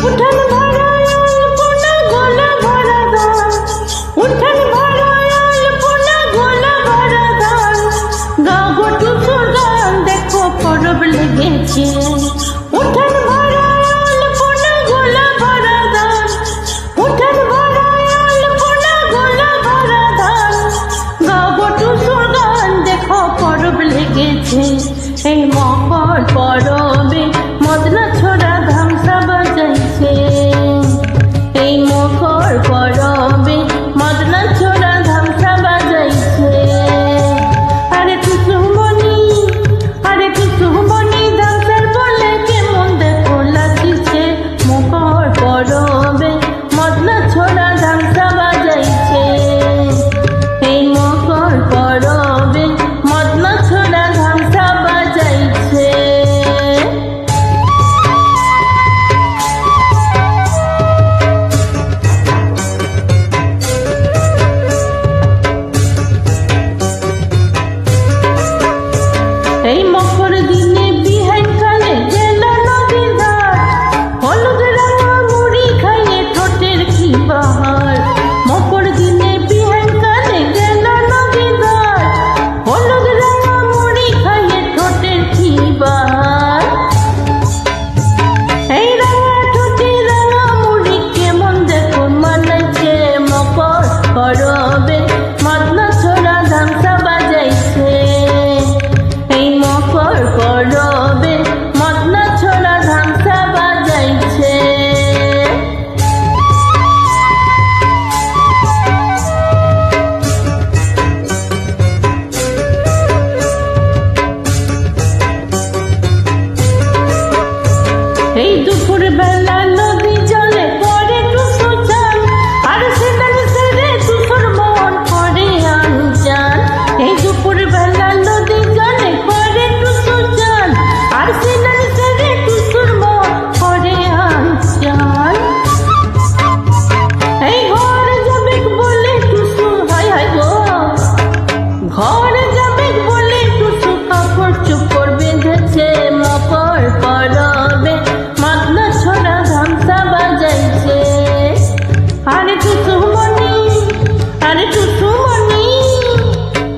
উঠান ভরা পোনা গোলা ভরা ধান, উঠান ভরা পোনা গোলা ভরা ধান, গাও গো টুসুর গান দেখো পরব লেগেছে। উঠান ভরা পোনা গোলা ভরা ধান, উঠান ভরা পোনা গোলা ভরা ধান, গাও গো টুসুর গান দেখো পরব লেগেছে। এই মকর পরবে মদনা ছোড়া ধামসা বাজাইছে, এই মকর পরবে মদনা ছোড়া ধামসা বাজাইছে। আরে টুসুমণি, আরে টুসুমণি ধামসার বলে কেমন দেখো লাগিছে, মকর পরবে মদনা ছোড়া ধামসা বাজাইছে, এই মকর পরবে মদনা ছোড়া ধামসা বাজাইছে। এই মকর দিনে বিহান কালে গেল নদীর ধার, হলুদ রাঙা মুড়ি খাইয়ে ঠোঁটের কি বাহার। মকর দিনে বিহান কালে গেল নদীর ধার, হলুদ রাঙা মুড়ি খাইয়ে ঠোঁটের কি বাহার। এই রাঙা ঠোঁটে রাঙা মুড়ি কেমন দেখো মানাইছে, মকর পরবে মদনা ছোড়া ধামসা বাজাইছে, এই মকর পরবে মদনা ছোড়া ধামসা বাজাইছে। এই দুপুর বেলা নদী জলে পড়ে টুসু চান, আর সেদিন সেরে টুসুর মন করে আনচান। এই দুপুর বেলা নদী জলে পড়ে টুসু চান, আর সেদিন সেরে টুসুর মন করে আনচান। এই ঘর যাবে বলে টুসু, হায় হায় গো, ঘর যাবে বলে টুসু কাপড় চোপড় বেঁধেছে, মকর পরবে মদনা ছোড়া ধামসা বাজাইছে। আরে টুসুমণি, আরে টুসুমণি,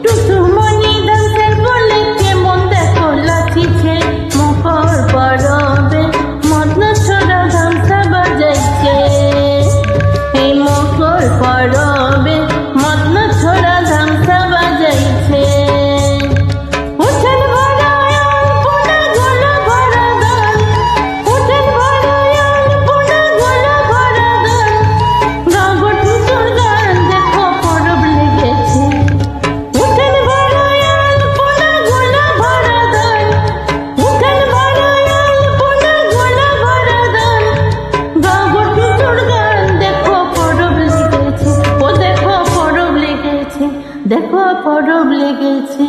টুসুমণি ধামসার বলে কেমন দেখো লাচিছে, মকর পরবে মদনা ছোড়া ধামসা বাজাইছে, এই মকর পরবে মদনা ছোড়া ধামসা বাজাইছে। উঠান ভরা পোনা গোলা ভরা ধান, উঠান ভরা পোনা গোলা ভরা ধান, গাও গো টুসুর গান দেখো পরব লেগেছে। উঠান ভরা পোনা গোলা ভরা ধান, উঠান ভরা পোনা গোলা ভরা ধান, গাও গো টুসুর গান দেখো পরব লেগেছে। ও দেখো পরব লেগেছে, দেখো পরব লেগেছে।